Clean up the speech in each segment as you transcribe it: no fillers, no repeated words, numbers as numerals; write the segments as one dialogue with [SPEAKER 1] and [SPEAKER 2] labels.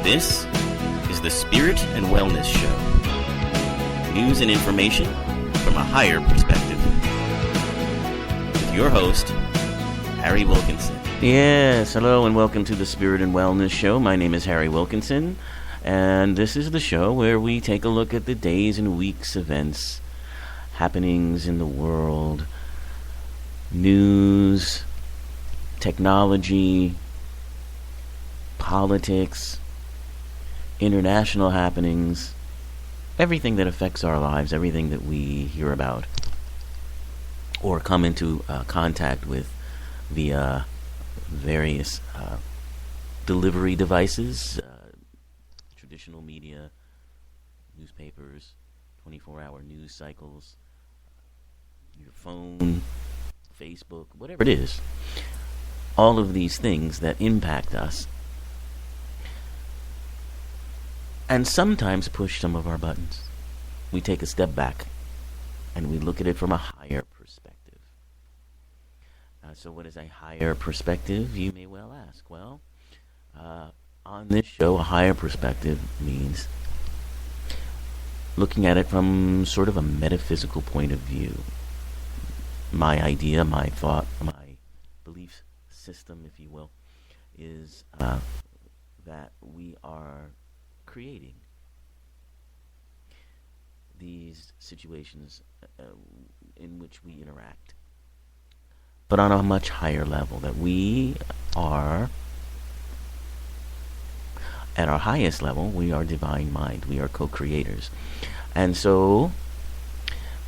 [SPEAKER 1] This is the Spirit and Wellness Show. News and information from a higher perspective. With your host, Harry Wilkinson.
[SPEAKER 2] Yes, hello and welcome to the Spirit and Wellness Show. My name is Harry Wilkinson, and this is the show where we take a look at the days and weeks events, happenings in the world, news, technology, politics, international happenings, everything that affects our lives, everything that we hear about or come into contact with via various delivery devices, traditional media, newspapers, 24-hour news cycles, your phone, Facebook, whatever it is. All of these things that impact us and sometimes push some of our buttons. We take a step back and we look at it from a higher perspective. So what is a higher perspective, you may well ask? Well, on this show, a higher perspective means looking at it from sort of a metaphysical point of view. My idea, my thought, my belief system, if you will, is that we are creating these situations in which we interact, but on a much higher level, that we are, at our highest level, we are divine mind, we are co-creators. And so,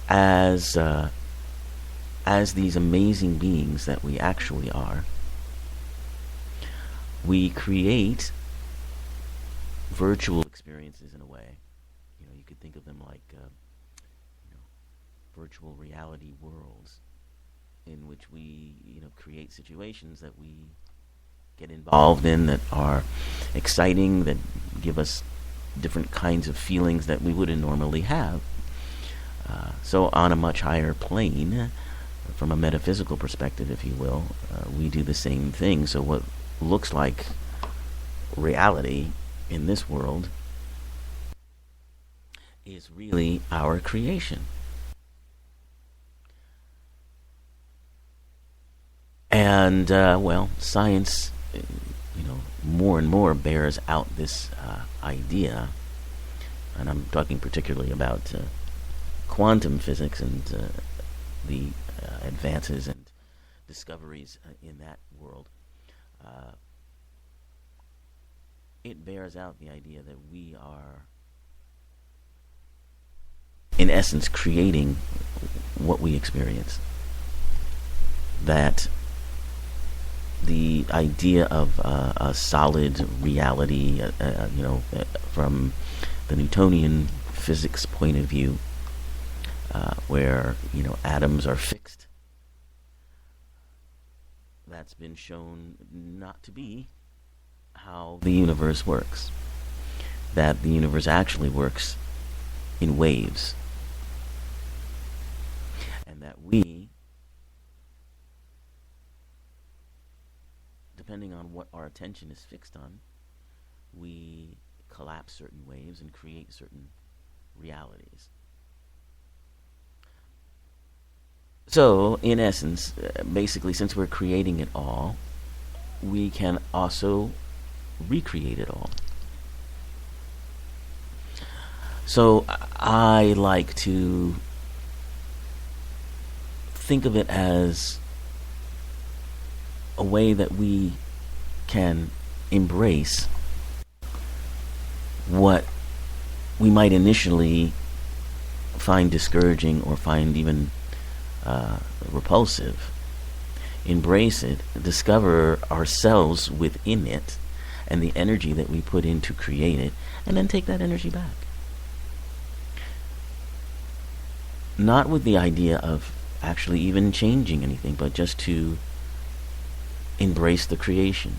[SPEAKER 2] as these amazing beings that we actually are, we create virtual experiences in a way. You know, you could think of them like virtual reality worlds in which we, create situations that we get involved in that are exciting, that give us different kinds of feelings that we wouldn't normally have. So on a much higher plane, from a metaphysical perspective, if you will, we do the same thing. So what looks like reality in this world is really our creation. And, science, more and more bears out this idea, and I'm talking particularly about quantum physics and the advances and discoveries in that world. It bears out the idea that we are, in essence, creating what we experience. That the idea of a solid reality, from the Newtonian physics point of view, where, atoms are fixed, that's been shown not to be how the universe works. That the universe actually works in waves. And that we, depending on what our attention is fixed on, we collapse certain waves and create certain realities. So, in essence, basically, since we're creating it all, we can also recreate it all. So I like to think of it as a way that we can embrace what we might initially find discouraging or find even repulsive. Embrace it, discover ourselves within it, and the energy that we put in to create it, and then take that energy back. Not with the idea of actually even changing anything, but just to embrace the creation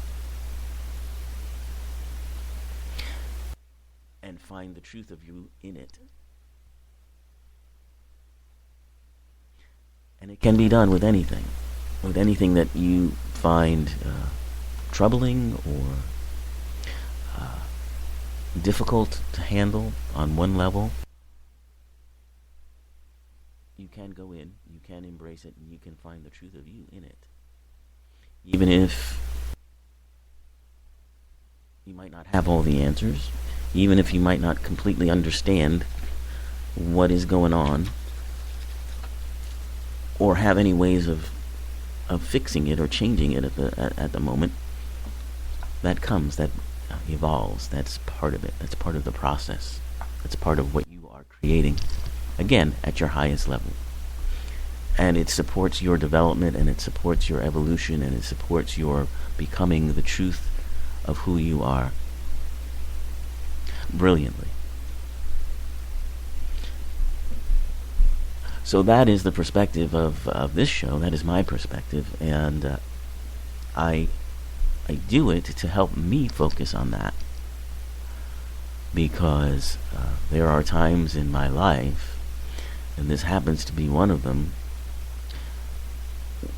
[SPEAKER 2] and find the truth of you in it. And it can be done with anything that you find troubling or difficult to handle on one level, you can go in, you can embrace it, and you can find the truth of you in it. Even if you might not have all the answers, even if you might not completely understand what is going on, or have any ways of fixing it or changing it at the moment, that comes, that evolves. That's part of it. That's part of the process. That's part of what you are creating, again, at your highest level. And it supports your development, and it supports your evolution, and it supports your becoming the truth of who you are brilliantly. So that is the perspective of this show. That is my perspective, and I do it to help me focus on that, because there are times in my life, and this happens to be one of them,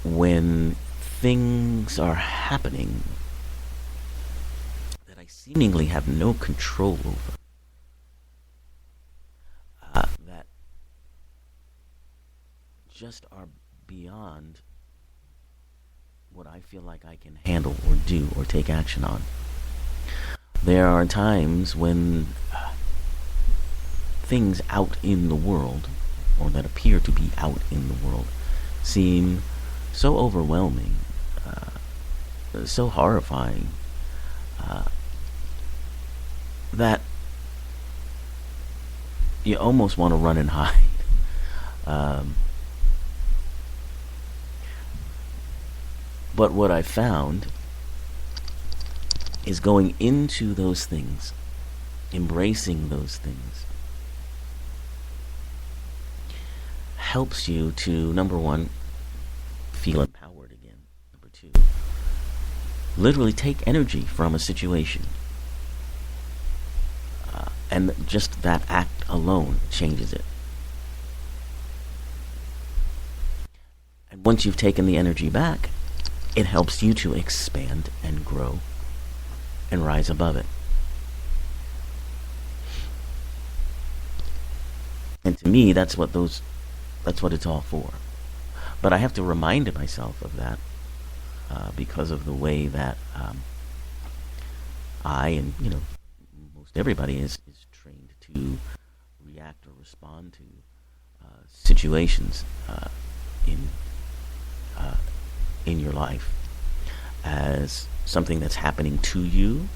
[SPEAKER 2] when things are happening that I seemingly have no control over, that just are beyond what I feel like I can handle or do or take action on. There are times when things out in the world, or that appear to be out in the world, seem so overwhelming, so horrifying, that you almost want to run and hide. But what I found is going into those things, embracing those things, helps you to, number one, feel empowered again. Number two, literally take energy from a situation. And just that act alone changes it. And once you've taken the energy back, it helps you to expand and grow and rise above it. And to me, that's what it's all for. But I have to remind myself of that because of the way that I, and most everybody is trained to react or respond to situations in your life, as something that's happening to you,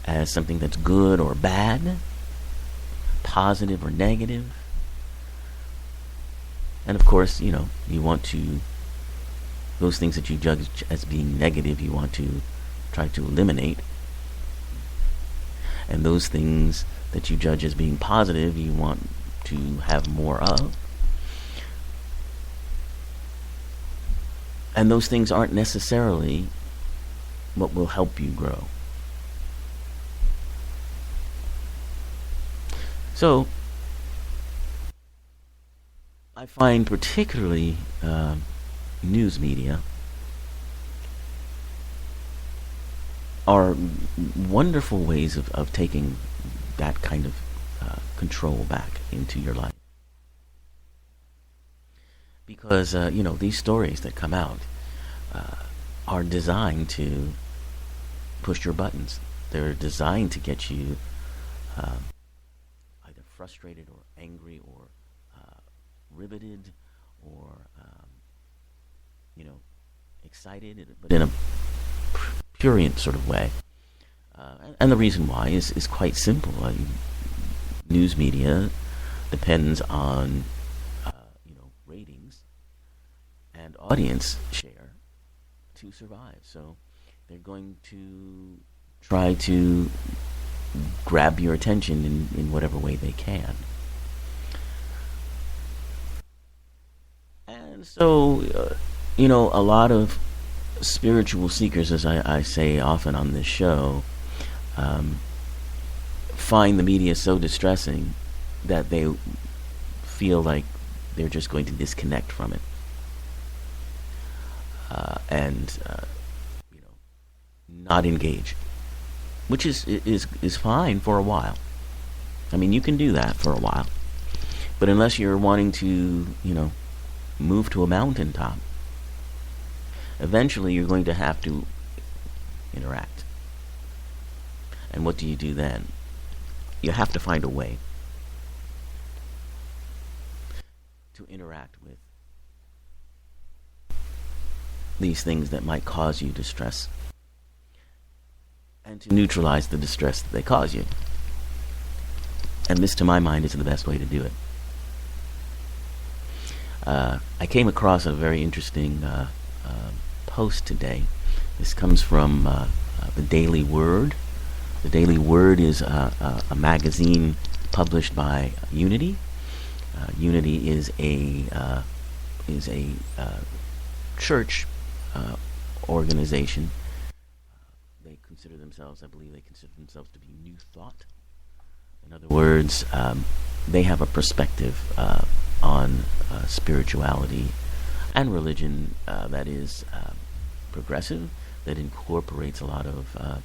[SPEAKER 2] as something that's good or bad, positive or negative. And of course, you want to, those things that you judge as being negative, you want to try to eliminate. And those things that you judge as being positive, you want to have more of. And those things aren't necessarily what will help you grow. So, I find particularly news media are wonderful ways of taking that kind of control back into your life. Because, these stories that come out are designed to push your buttons. They're designed to get you either frustrated or angry or riveted or, excited, but in a prurient sort of way. And the reason why is quite simple. News media depends on ratings and audience share to survive. So they're going to try to grab your attention in whatever way they can. And so, a lot of spiritual seekers, as I say often on this show, find the media so distressing that they feel like they're just going to disconnect from it. And not engage. which is fine for a while. I mean, you can do that for a while. But unless you're wanting to, move to a mountaintop, eventually you're going to have to interact. And what do you do then? You have to find a way to interact with these things that might cause you distress, and to neutralize the distress that they cause you. And this, to my mind, is the best way to do it. I came across a very interesting post today. This comes from the Daily Word. The Daily Word is a magazine published by Unity. Unity is a church organization. They consider themselves, I believe, to be New Thought. In other words, they have a perspective on spirituality and religion that is progressive, that incorporates a lot of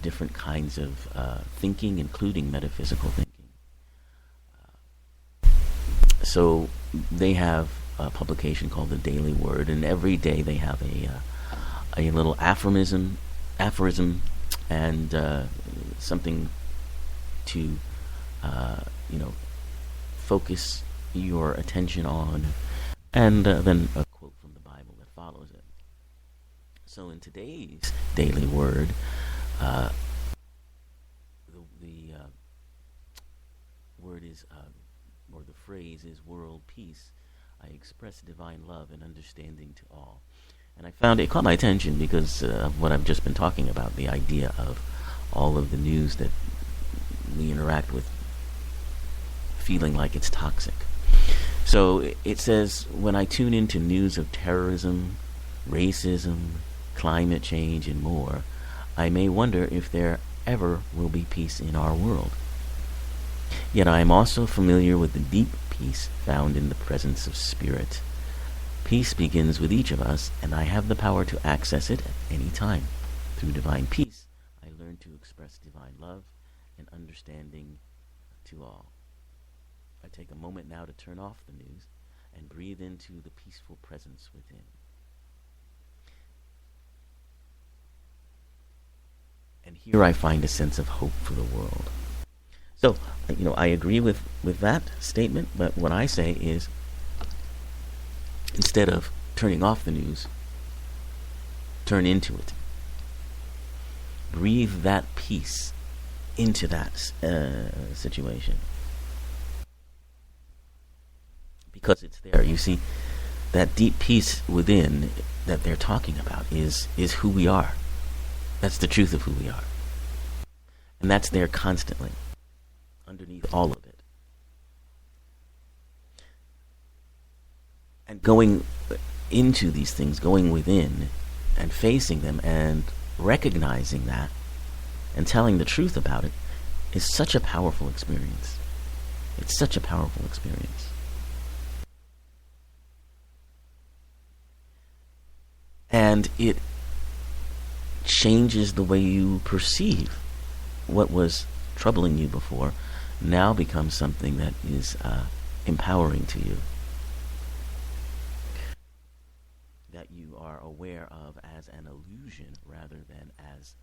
[SPEAKER 2] different kinds of thinking, including metaphysical thinking. So they have a publication called the Daily Word, and every day they have a little aphorism, and something to focus your attention on, and then a quote from the Bible that follows it. So in today's Daily Word, the word is, or the phrase is, world peace. I express divine love and understanding to all. And I found it caught my attention because of what I've just been talking about, the idea of all of the news that we interact with feeling like it's toxic. So it says, when I tune into news of terrorism, racism, climate change, and more, I may wonder if there ever will be peace in our world. Yet I am also familiar with the deep peace found in the presence of Spirit. Peace begins with each of us, and I have the power to access it at any time. Through divine peace, I learn to express divine love and understanding to all. I take a moment now to turn off the news and breathe into the peaceful presence within. And here I find a sense of hope for the world. So, I agree with that statement, but what I say is, instead of turning off the news, turn into it. Breathe that peace into that situation. Because it's there. You see, that deep peace within that they're talking about is who we are. That's the truth of who we are. And that's there constantly, underneath all of it. And going into these things, going within and facing them and recognizing that and telling the truth about it is such a powerful experience. It's such a powerful experience. And it changes the way you perceive what was troubling you before, now becomes something that is empowering to you, that you are aware of as an illusion rather than as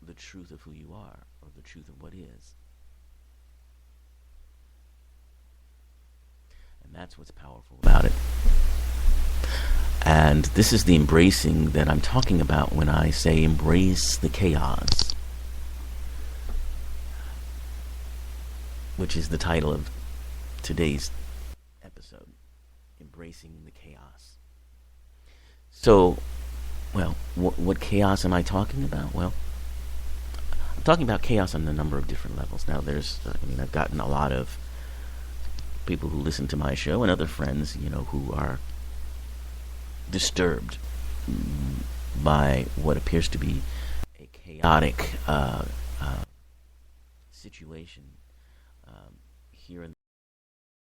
[SPEAKER 2] the truth of who you are, or the truth of what is. And that's what's powerful about it. And this is the embracing that I'm talking about when I say embrace the chaos, which is the title of today's episode, Embracing the Chaos. So, well, what chaos am I talking about? Well, I'm talking about chaos on a number of different levels. Now, I've gotten a lot of people who listen to my show and other friends, who are disturbed by what appears to be a chaotic situation here in